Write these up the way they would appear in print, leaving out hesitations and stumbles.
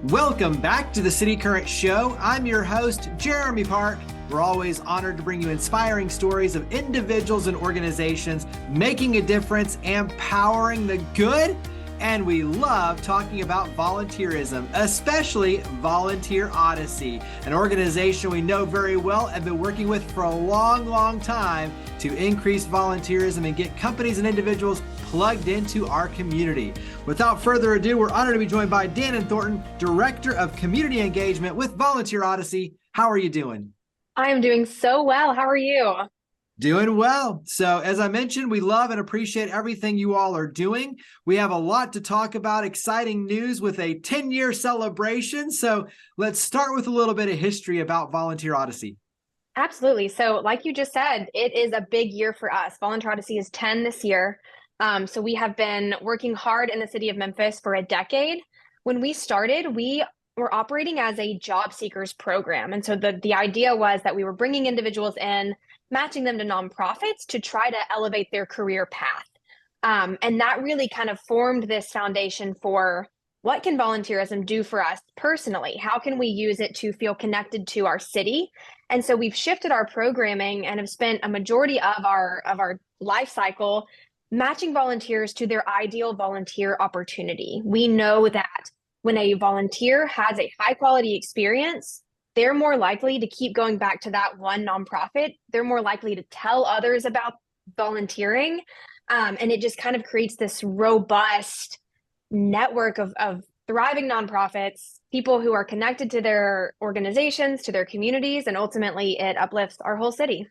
Welcome back to the City Current Show. I'm your host, Jeremy Park. We're always honored to bring you inspiring stories of individuals and organizations making a difference, empowering the good, and we love talking about volunteerism, especially Volunteer Odyssey, an organization we know very well and been working with for a long time to increase volunteerism and get companies and individuals plugged into our community. Without further ado, we're honored to be joined by Dannon Thornton, Director of Community Engagement with Volunteer Odyssey. How are you doing? I am doing so well. How are you? Doing well. So as I mentioned, we love and appreciate everything you all are doing. We have a lot to talk about, exciting news with a 10-year celebration. So let's start with a little bit of history about Volunteer Odyssey. Absolutely. So like you just said, it is a big year for us. Volunteer Odyssey is 10 this year. So we have been working hard in the city of Memphis for a decade. When we started, we were operating as a job seekers program. And so the idea was that we were bringing individuals in, matching them to nonprofits to try to elevate their career path. And that really kind of formed this foundation for what can volunteerism do for us personally? How can we use it to feel connected to our city? And so we've shifted our programming and have spent a majority of our life cycle matching volunteers to their ideal volunteer opportunity. We know that when a volunteer has a high quality experience, they're more likely to keep going back to that one nonprofit. They're more likely to tell others about volunteering. And it just kind of creates this robust network of thriving nonprofits, people who are connected to their organizations, to their communities, and ultimately it uplifts our whole city.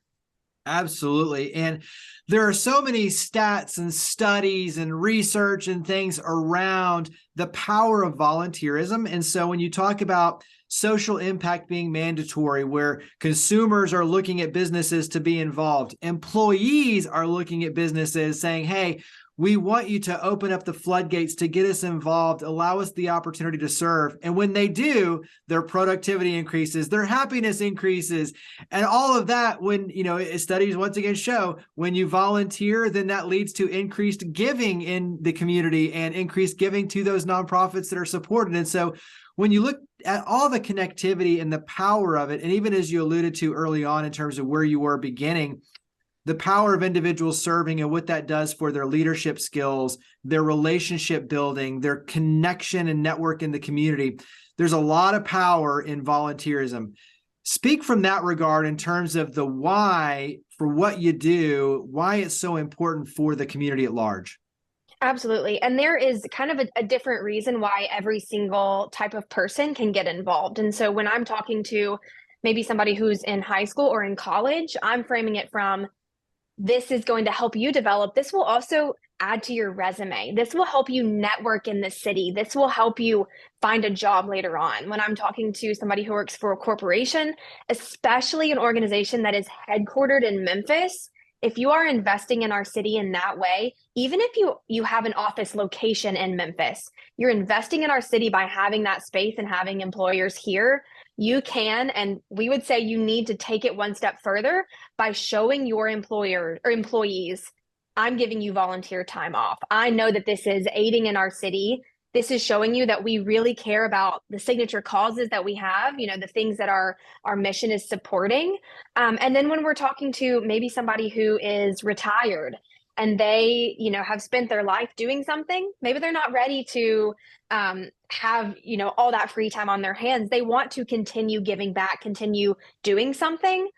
Absolutely. And there are so many stats and studies and research and things around the power of volunteerism. And so when you talk about social impact being mandatory, where consumers are looking at businesses to be involved, employees are looking at businesses saying, hey, we want you to open up the floodgates to get us involved, allow us the opportunity to serve. And when they do, their productivity increases, their happiness increases, and all of that when, studies once again show when you volunteer, then that leads to increased giving in the community and increased giving to those nonprofits that are supported. And so when you look at all the connectivity and the power of it, and even as you alluded to early on in terms of where you were beginning, the power of individuals serving and what that does for their leadership skills, their relationship building, their connection and network in the community. There's a lot of power in volunteerism. Speak from that regard in terms of the why for what you do, why it's so important for the community at large. Absolutely. And there is kind of a different reason why every single type of person can get involved. And so when I'm talking to maybe somebody who's in high school or in college, I'm framing it from, this is going to help you develop. This will also add to your resume. This will help you network in the city. This will help you find a job later on. When I'm talking to somebody who works for a corporation, especially an organization that is headquartered in Memphis, if you are investing in our city in that way, even if you have an office location in Memphis, you're investing in our city by having that space and having employers here. You can, and we would say you need to take it one step further by showing your employer or employees, I'm giving you volunteer time off. I know that this is aiding in our city. This is showing you that we really care about the signature causes that we have, the things that our mission is supporting. And then when we're talking to maybe somebody who is retired and they, have spent their life doing something, maybe they're not ready to have, all that free time on their hands. They want to continue giving back, continue doing something.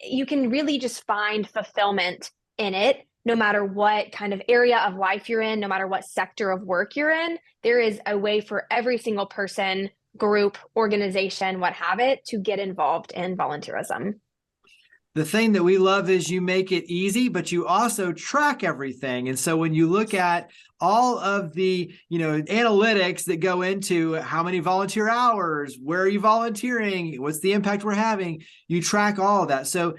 You can really just find fulfillment in it. No matter what kind of area of life you're in, no matter what sector of work you're in, there is a way for every single person, group, organization, what have it, to get involved in volunteerism. The thing that we love is you make it easy, but you also track everything. And so when you look at all of the, analytics that go into how many volunteer hours, where are you volunteering, what's the impact we're having, you track all of that. So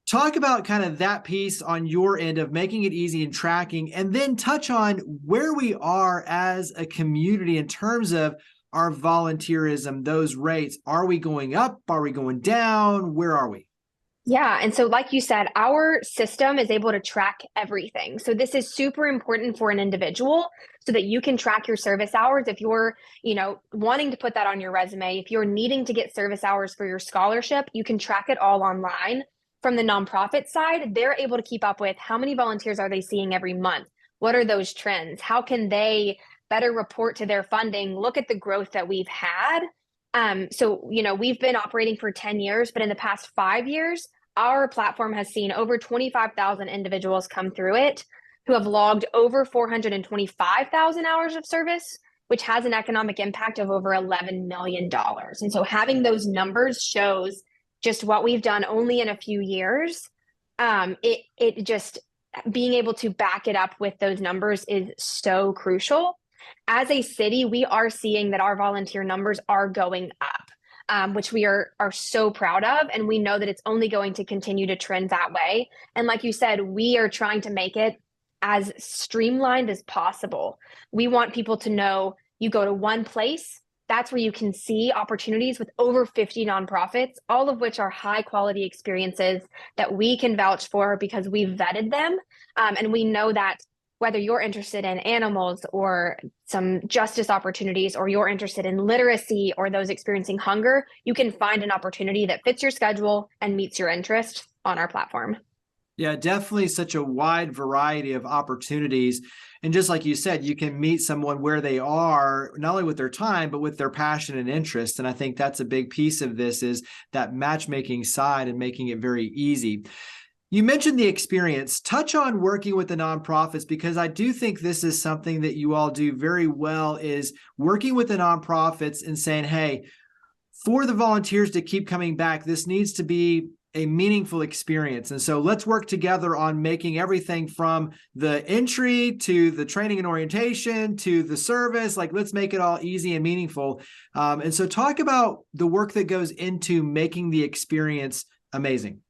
talk about kind of that piece on your end of making it easy and tracking, and then touch on where we are as a community in terms of our volunteerism, those rates. Are we going up? Are we going down? Where are we? Yeah. And so, like you said, our system is able to track everything. So this is super important for an individual so that you can track your service hours. If you're, wanting to put that on your resume, if you're needing to get service hours for your scholarship, you can track it all online. From the nonprofit side, they're able to keep up with how many volunteers are they seeing every month? What are those trends? How can they better report to their funding? Look at the growth that we've had. We've been operating for 10 years, but in the past 5 years, our platform has seen over 25,000 individuals come through it who have logged over 425,000 hours of service, which has an economic impact of over $11 million. And so having those numbers shows just what we've done only in a few years. It just being able to back it up with those numbers is so crucial. As a city, we are seeing that our volunteer numbers are going up, which we are so proud of. And we know that it's only going to continue to trend that way. And like you said, we are trying to make it as streamlined as possible. We want people to know you go to one place. That's where you can see opportunities with over 50 nonprofits, all of which are high quality experiences that we can vouch for because we've vetted them. And we know that whether you're interested in animals or some justice opportunities, or you're interested in literacy or those experiencing hunger, you can find an opportunity that fits your schedule and meets your interest on our platform. Yeah, definitely such a wide variety of opportunities. And just like you said, you can meet someone where they are, not only with their time, but with their passion and interest. And I think that's a big piece of this, is that matchmaking side and making it very easy. You mentioned the experience. Touch on working with the nonprofits, because I do think this is something that you all do very well, is working with the nonprofits and saying, hey, for the volunteers to keep coming back, this needs to be a meaningful experience. And so let's work together on making everything from the entry to the training and orientation to the service, like let's make it all easy and meaningful. And so talk about the work that goes into making the experience amazing.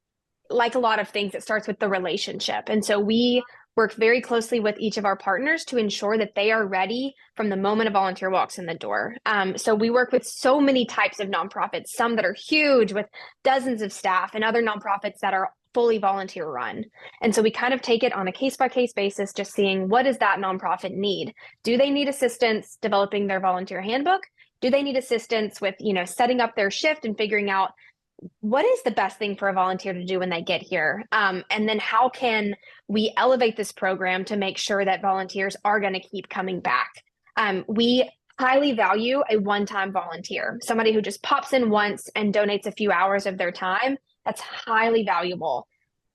Like a lot of things, it starts with the relationship. And so we work very closely with each of our partners to ensure that they are ready from the moment a volunteer walks in the door. So we work with so many types of nonprofits, some that are huge with dozens of staff, and other nonprofits that are fully volunteer run. And so we kind of take it on a case-by-case basis, just seeing what does that nonprofit need? Do they need assistance developing their volunteer handbook? Do they need assistance with, setting up their shift and figuring out what is the best thing for a volunteer to do when they get here? And then how can we elevate this program to make sure that volunteers are going to keep coming back? We highly value a one-time volunteer, somebody who just pops in once and donates a few hours of their time. That's highly valuable.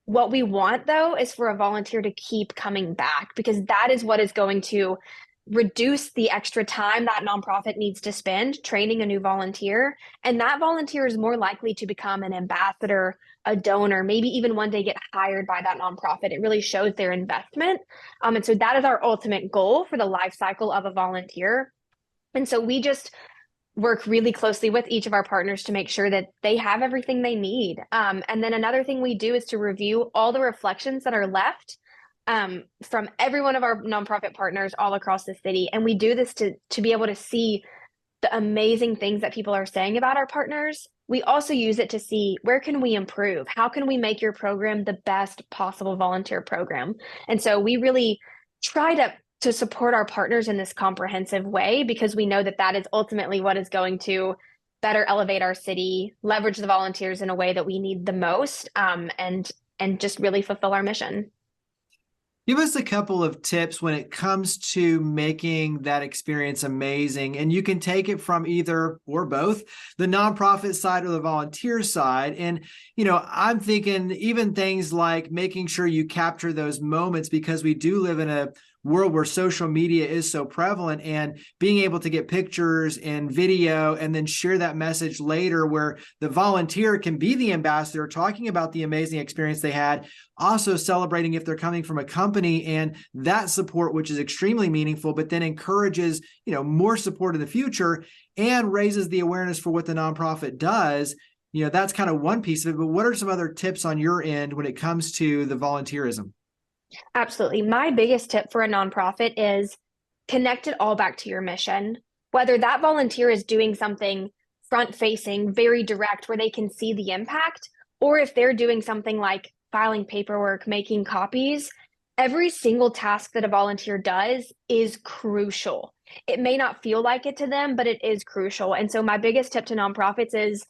What we want, though, is for a volunteer to keep coming back, because that is what is going to reduce the extra time that nonprofit needs to spend training a new volunteer. And that volunteer is more likely to become an ambassador, a donor, maybe even one day get hired by that nonprofit. It really shows their investment. And so that is our ultimate goal for the life cycle of a volunteer. And so we just work really closely with each of our partners to make sure that they have everything they need. And then another thing we do is to review all the reflections that are left from every one of our nonprofit partners all across the city. And we do this to be able to see the amazing things that people are saying about our partners. We also use it to see, where can we improve? How can we make your program the best possible volunteer program? And so we really try to support our partners in this comprehensive way, because we know that that is ultimately what is going to better elevate our city, leverage the volunteers in a way that we need the most, and just really fulfill our mission. Give us a couple of tips when it comes to making that experience amazing. And you can take it from either or both the nonprofit side or the volunteer side. And, I'm thinking even things like making sure you capture those moments, because we do live in a world where social media is so prevalent, and being able to get pictures and video and then share that message later, where the volunteer can be the ambassador talking about the amazing experience they had, also celebrating if they're coming from a company, and that support, which is extremely meaningful, but then encourages, more support in the future and raises the awareness for what the nonprofit does. That's kind of one piece of it, but what are some other tips on your end when it comes to the volunteerism? Absolutely. My biggest tip for a nonprofit is connect it all back to your mission. Whether that volunteer is doing something front facing, very direct, where they can see the impact, or if they're doing something like filing paperwork, making copies, every single task that a volunteer does is crucial. It may not feel like it to them, but it is crucial. And so my biggest tip to nonprofits is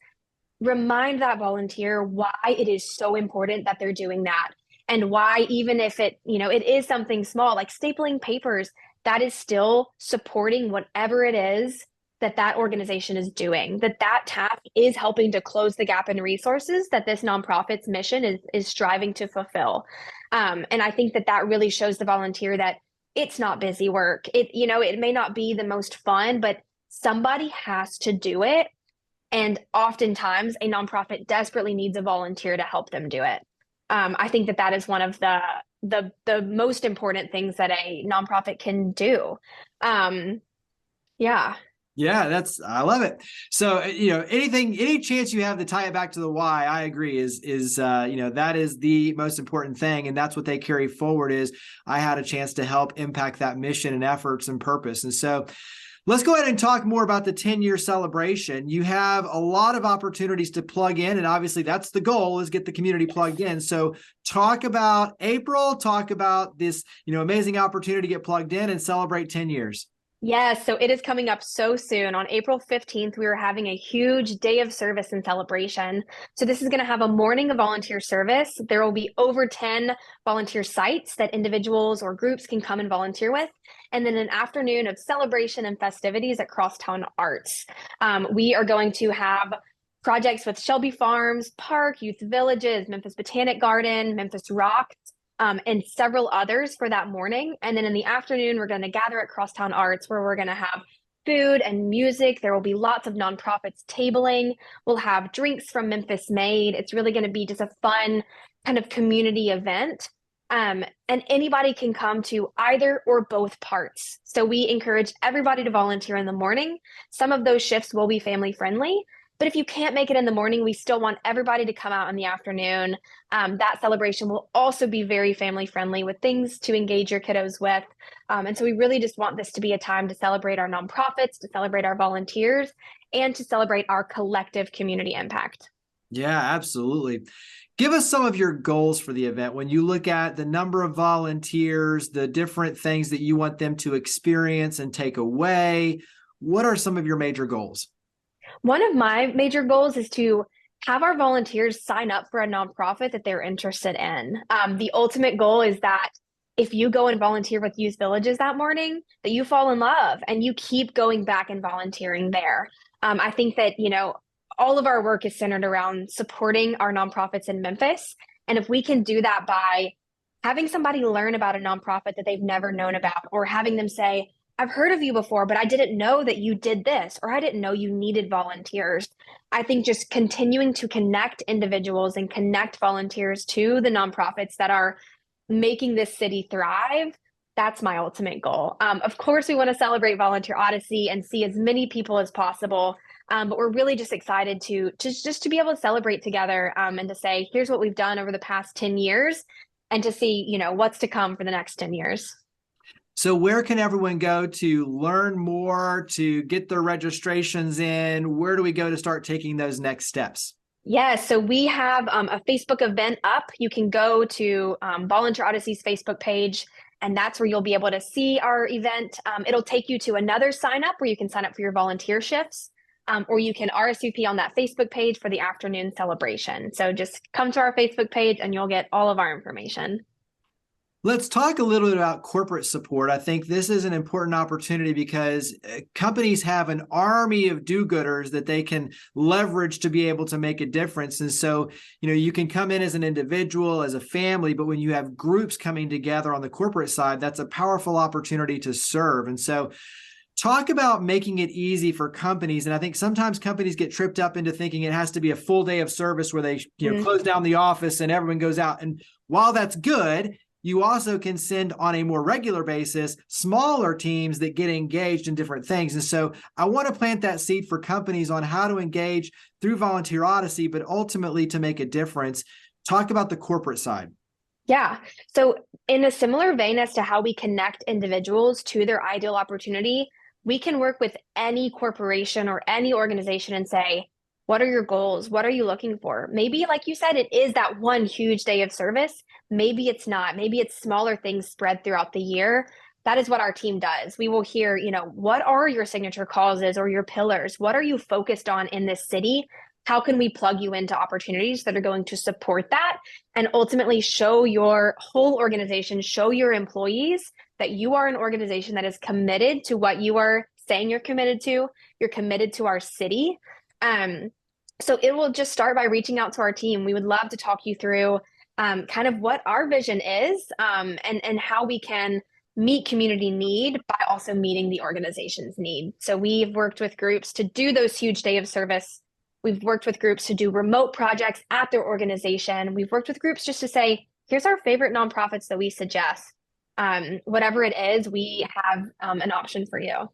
remind that volunteer why it is so important that they're doing that, and why, even if it is something small like stapling papers, that is still supporting whatever it is that organization is doing, that task is helping to close the gap in resources that this nonprofit's mission is striving to fulfill. And I think that really shows the volunteer that it's not busy work. It may not be the most fun, but somebody has to do it. And oftentimes a nonprofit desperately needs a volunteer to help them do it. I think that is one of the most important things that a nonprofit can do. Yeah. Yeah, I love it. So, any chance you have to tie it back to the why, I agree is that is the most important thing. And that's what they carry forward is I had a chance to help impact that mission and efforts and purpose. And so let's go ahead and talk more about the 10-year celebration. You have a lot of opportunities to plug in, and obviously that's the goal, is get the community plugged in. So talk about April, talk about this, amazing opportunity to get plugged in and celebrate 10 years. Yes, so it is coming up so soon. On April 15th, we are having a huge day of service and celebration. So this is going to have a morning of volunteer service. There will be over 10 volunteer sites that individuals or groups can come and volunteer with. And then an afternoon of celebration and festivities at Crosstown Arts. We are going to have projects with Shelby Farms, Park, Youth Villages, Memphis Botanic Garden, Memphis Rocks, and several others for that morning. And then in the afternoon, we're going to gather at Crosstown Arts, where we're going to have food and music. There will be lots of nonprofits tabling. We'll have drinks from Memphis Made. It's really going to be just a fun kind of community event. And anybody can come to either or both parts. So we encourage everybody to volunteer in the morning. Some of those shifts will be family friendly, but if you can't make it in the morning, we still want everybody to come out in the afternoon. That celebration will also be very family friendly with things to engage your kiddos with. And so we really just want this to be a time to celebrate our nonprofits, to celebrate our volunteers, and to celebrate our collective community impact. Yeah, absolutely. Give us some of your goals for the event. When you look at the number of volunteers, the different things that you want them to experience and take away, what are some of your major goals? One of my major goals is to have our volunteers sign up for a nonprofit that they're interested in. The ultimate goal is that if you go and volunteer with Youth Villages that morning, that you fall in love and you keep going back and volunteering there. I think that, all of our work is centered around supporting our nonprofits in Memphis. And if we can do that by having somebody learn about a nonprofit that they've never known about, or having them say, I've heard of you before, but I didn't know that you did this, or I didn't know you needed volunteers. I think just continuing to connect individuals and connect volunteers to the nonprofits that are making this city thrive, that's my ultimate goal. Of course, we want to celebrate Volunteer Odyssey and see as many people as possible. But we're really just excited to be able to celebrate together, and to say, here's what we've done over the past 10 years, and to see, what's to come for the next 10 years. So where can everyone go to learn more, to get their registrations in? Where do we go to start taking those next steps? Yes, so we have a Facebook event up. You can go to Volunteer Odyssey's Facebook page, and that's where you'll be able to see our event. It'll take you to another sign up where you can sign up for your volunteer shifts. Or you can RSVP on that Facebook page for the afternoon celebration. So just come to our Facebook page and you'll get all of our information. Let's talk a little bit about corporate support. I think this is an important opportunity because companies have an army of do-gooders that they can leverage to be able to make a difference. And so, you can come in as an individual, as a family, but when you have groups coming together on the corporate side, that's a powerful opportunity to serve. And so talk about making it easy for companies. And I think sometimes companies get tripped up into thinking it has to be a full day of service where they close down the office and everyone goes out. And while that's good, you also can send on a more regular basis smaller teams that get engaged in different things. And so I want to plant that seed for companies on how to engage through Volunteer Odyssey, but ultimately to make a difference. Talk about the corporate side. Yeah. So in a similar vein as to how we connect individuals to their ideal opportunity, we can work with any corporation or any organization and say, What are your goals? What are you looking for? Maybe, like you said, it is that one huge day of service. Maybe it's not. Maybe it's smaller things spread throughout the year. That is what our team does. We will hear, what are your signature causes or your pillars? What are you focused on in this city? How can we plug you into opportunities that are going to support that and ultimately show your whole organization, show your employees that you are an organization that is committed to what you are saying you're committed to. You're committed to our city. So it will just start by reaching out to our team. We would love to talk you through kind of what our vision is and how we can meet community need by also meeting the organization's need. So we've worked with groups to do those huge day of service. We've worked with groups to do remote projects at their organization. We've worked with groups just to say, here's our favorite nonprofits that we suggest. Whatever it is, we have an option for you.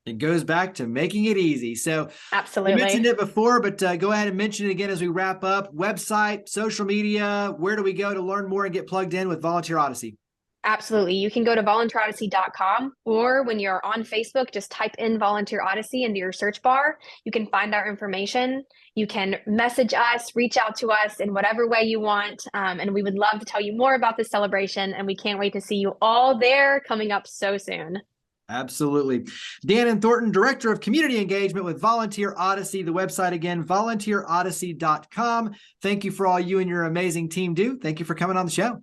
It goes back to making it easy. So absolutely, you mentioned it before, but go ahead and mention it again as we wrap up. Website, social media, where do we go to learn more and get plugged in with Volunteer Odyssey? Absolutely. You can go to volunteerodyssey.com, or when you're on Facebook, just type in Volunteer Odyssey into your search bar. You can find our information. You can message us, reach out to us in whatever way you want. And we would love to tell you more about this celebration. And we can't wait to see you all there coming up so soon. Absolutely. Dannon Thornton, Director of Community Engagement with Volunteer Odyssey. The website again, volunteerodyssey.com. Thank you for all you and your amazing team do. Thank you for coming on the show.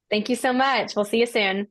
Thank you so much. We'll see you soon.